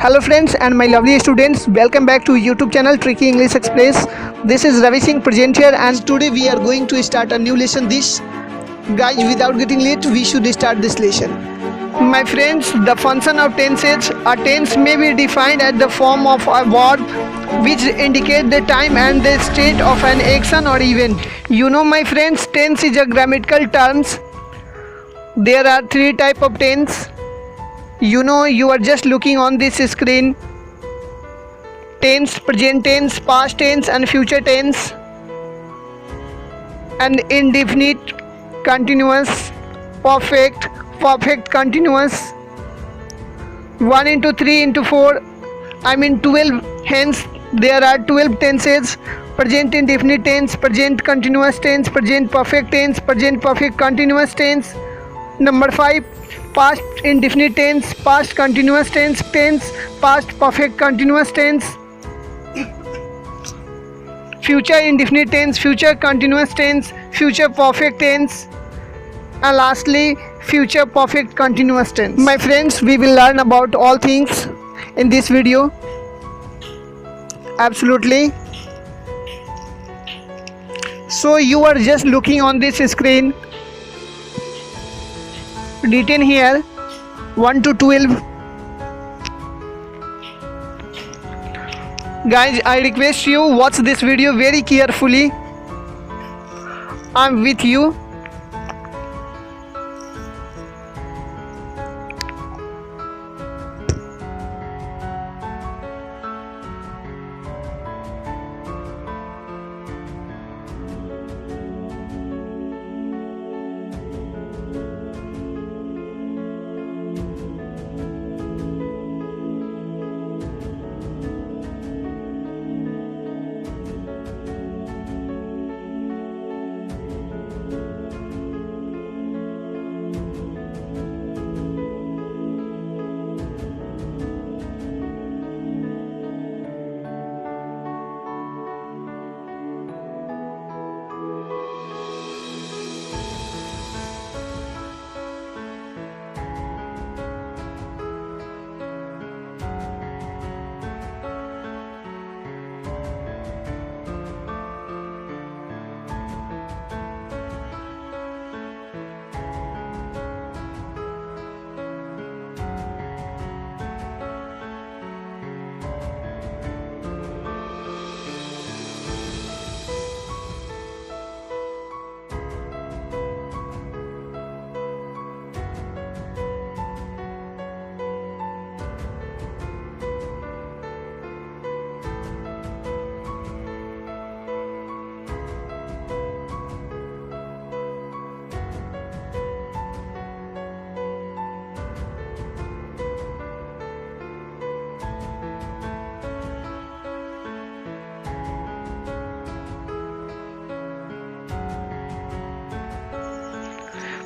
Hello friends and my lovely students, welcome back to YouTube channel Tricky English Express. This is Ravi Singh present here, and today we are going to start a new lesson. Guys, without getting late, we should start this lesson. My friends, the function of tenses. A tense may be defined as the form of a verb which indicate the time and the state of an action or event. You know my friends, tense is a grammatical terms. There are three types of tense. You know, you are just looking on this screen: tense, present tense, past tense and future tense, and indefinite, continuous, perfect, perfect continuous, 1 into 3 into 4, I mean 12. Hence there are 12 tenses: present indefinite tense, present continuous tense, present perfect tense, present perfect continuous tense. Number 5, past indefinite tense, past continuous tense, past perfect continuous tense, future indefinite tense, future continuous tense, future perfect tense, and lastly future perfect continuous tense. My friends, we will learn about all things in this video. Absolutely. So you are just looking on this screen, written here 1 to 12. Guys, I request you watch this video very carefully. I'm with you.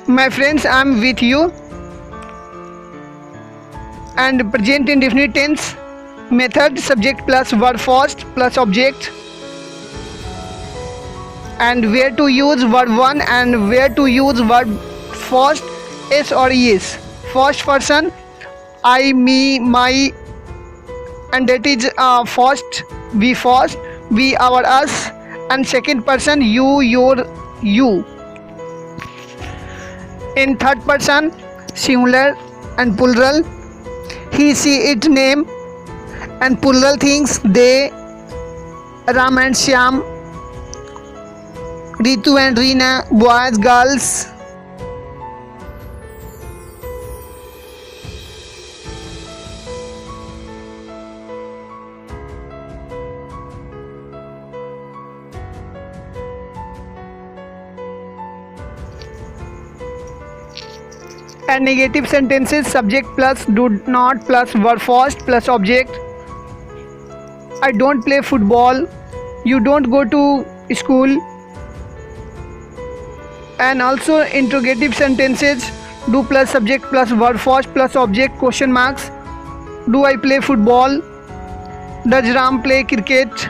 My friends, I'm with you. And present indefinite tense method: subject plus verb first plus object, and where to use verb 1 and where to use verb first, s or is. First person, I, me, my, and that is first, we, our, us, and second person, you, your, you. In third person, singular and plural, he, she, it, name, and plural things: they, Ram and Shyam, Ritu and Reena, boys, girls. And negative sentences: subject plus do not plus verb first plus object. I don't play football. You don't go to school. And also interrogative sentences: do plus subject plus verb first plus object, question marks. Do I play football? Does Ram play cricket?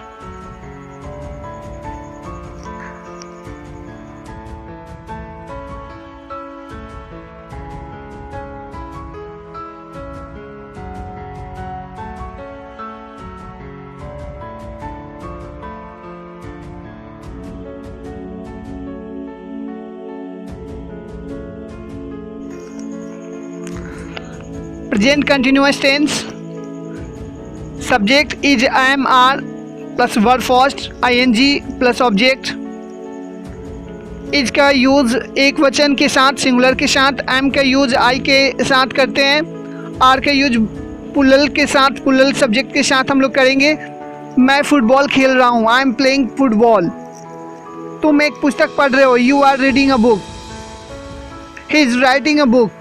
Present continuous tense. Subject is am, are plus verb first, ing plus object. Is का use एक वचन के साथ singular के साथ, M का use आई के साथ करते हैं, आर का यूज पुलल के साथ पुलल सब्जेक्ट के साथ हम लोग करेंगे। मैं फुटबॉल खेल रहा हूँ, आई एम प्लेइंग फुटबॉल। तुम एक पुस्तक पढ़ रहे हो, you are reading a book. He is writing a book.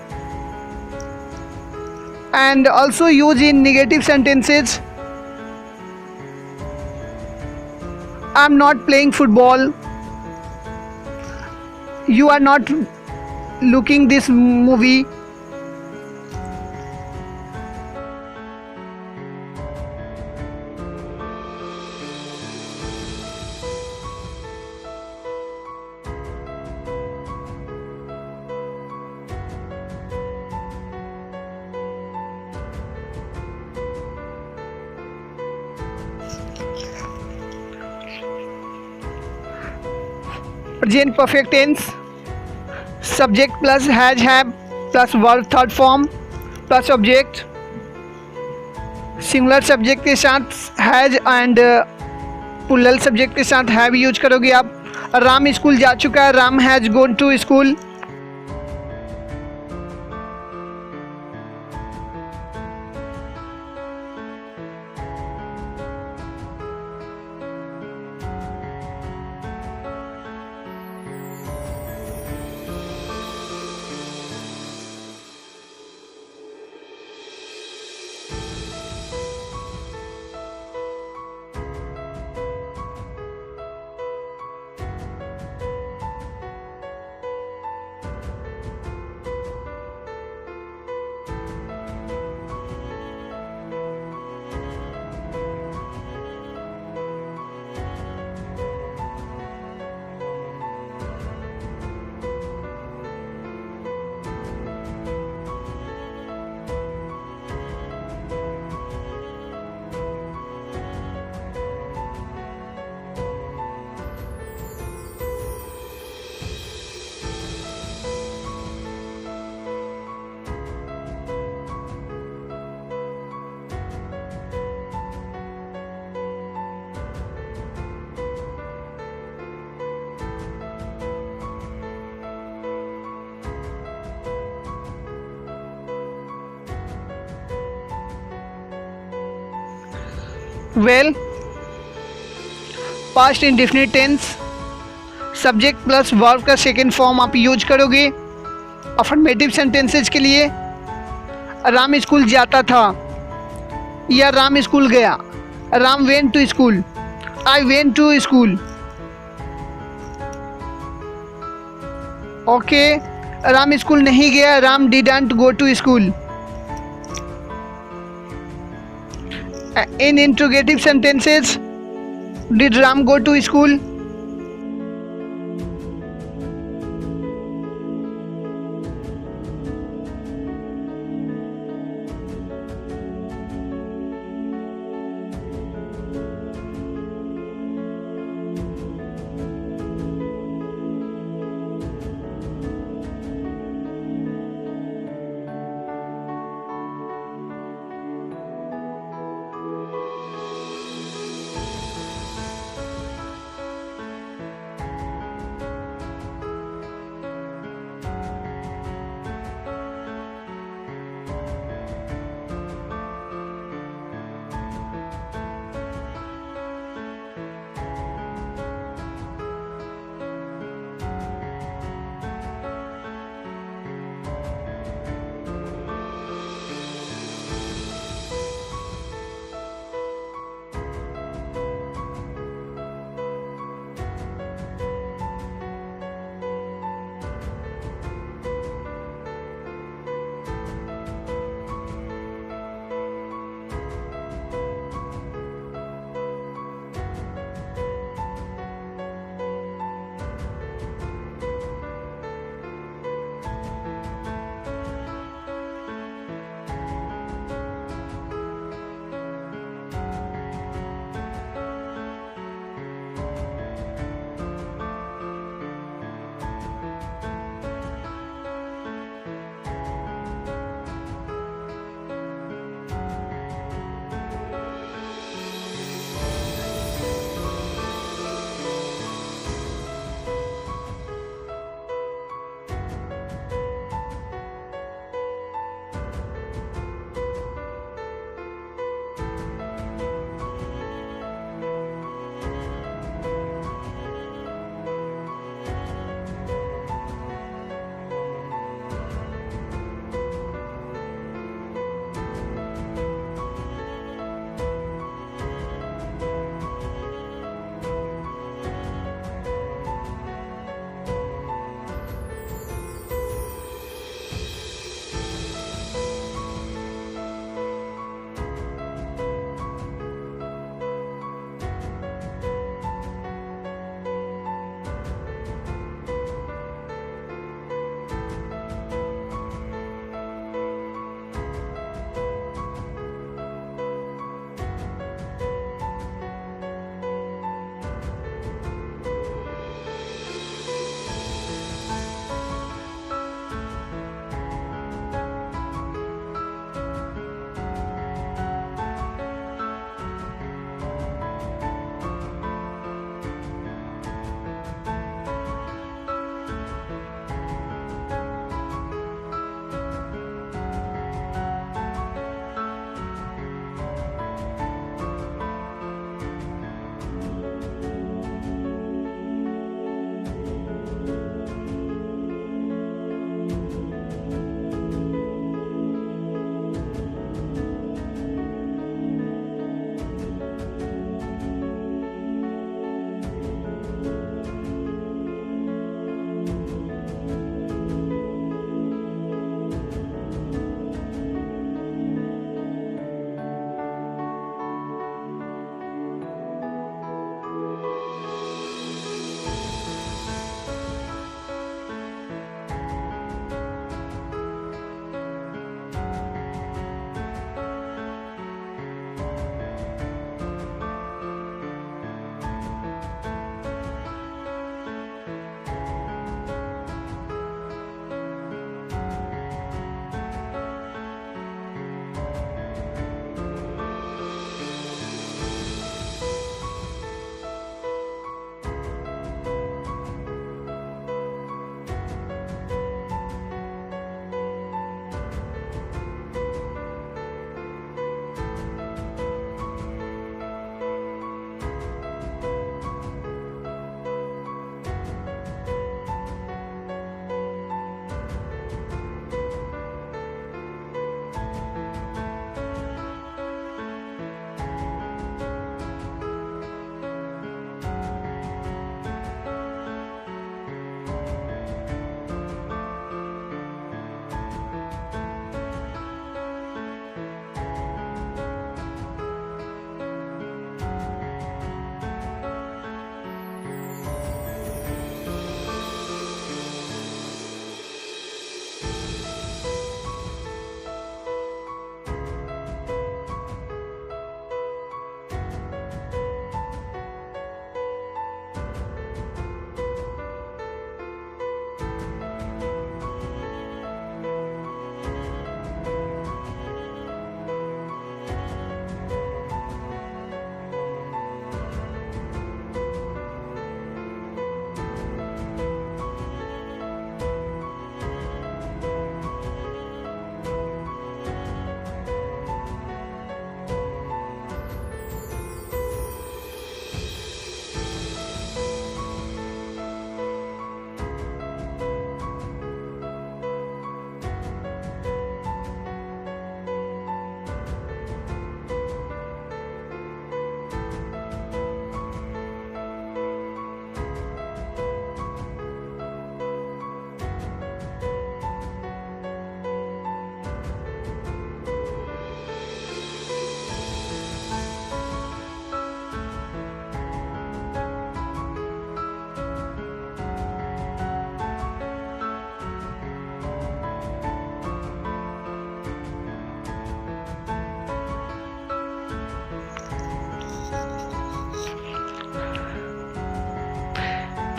And also use in negative sentences. I am not playing football, you are not looking this movie. Present perfect tense. Subject plus has, have plus verb third form plus object. Singular subject के साथ has and plural subject के साथ have use करोगे आप। Ram school जा चुका है, Ram has gone to school. Well, past indefinite tense. Subject plus verb का सेकेंड फॉर्म आप यूज करोगे अफर्मेटिव सेंटेंसेज के लिए। राम स्कूल जाता था या राम स्कूल गया। Ram went to school, I went to school. Okay, Ram school नहीं गया, Ram didn't go to school. In interrogative sentences, did Ram go to school?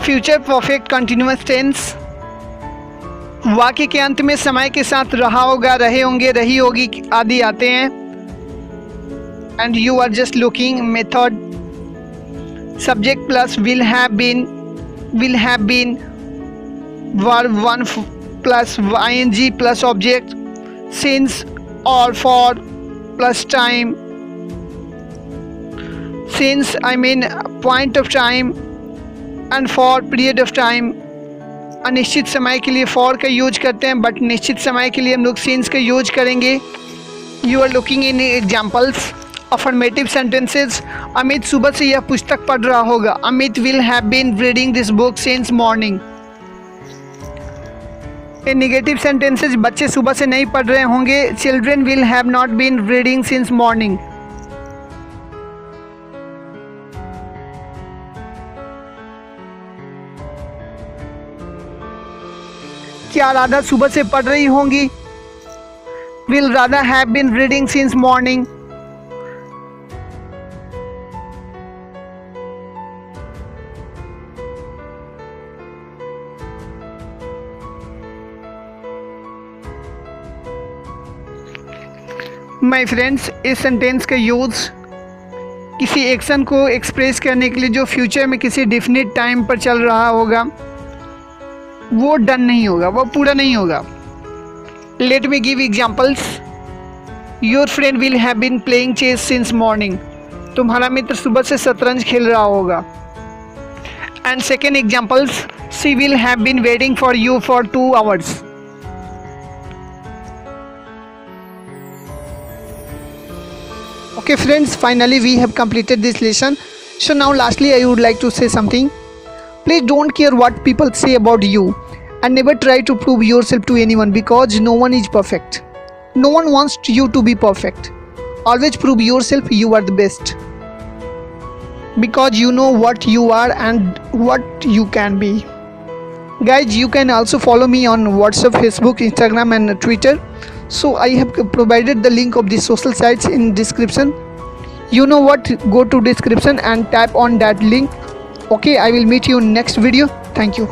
Future perfect continuous tense, वाक्य के अंत में समय के साथ रहा होगा, रहे होंगे, रही होगी आदि आते हैं। And you are just looking method, subject plus will have been, verb one plus ing plus object, since और for plus time, since I mean point of time and for period of time. अनिश्चित समय के लिए for का use करते हैं, but निश्चित समय के लिए हम लोग सिंस का यूज करेंगे। You are looking in examples, affirmative sentences. Amit सुबह से यह पुस्तक पढ़ रहा होगा। Amit will have been reading this book since morning. In negative sentences, बच्चे सुबह से नहीं पढ़ रहे होंगे। Children will have not been reading since morning. क्या राधा सुबह से पढ़ रही होंगी? Will Radha have been reading since morning. My friends, इस सेंटेंस का यूज़ किसी एक्शन को एक्सप्रेस करने के लिए जो फ्यूचर में किसी डेफिनेट टाइम पर चल रहा होगा, वो डन नहीं होगा, वो पूरा नहीं होगा। Let me give examples. Your friend will have been playing chess since morning. तुम्हारा मित्र सुबह से शतरंज खेल रहा होगा। And second examples, she will have been waiting for you for 2 hours। Okay friends, finally we have completed this lesson. So now lastly I would like to say something. Please don't care what people say about you and never try to prove yourself to anyone, because no one is perfect. No one wants you to be perfect. Always prove yourself you are the best, because you know what you are and what you can be. Guys, you can also follow me on WhatsApp, Facebook, Instagram and Twitter. So I have provided the link of these social sites in description. You know what, go to description and tap on that link. Okay, I will meet you in next video. Thank you.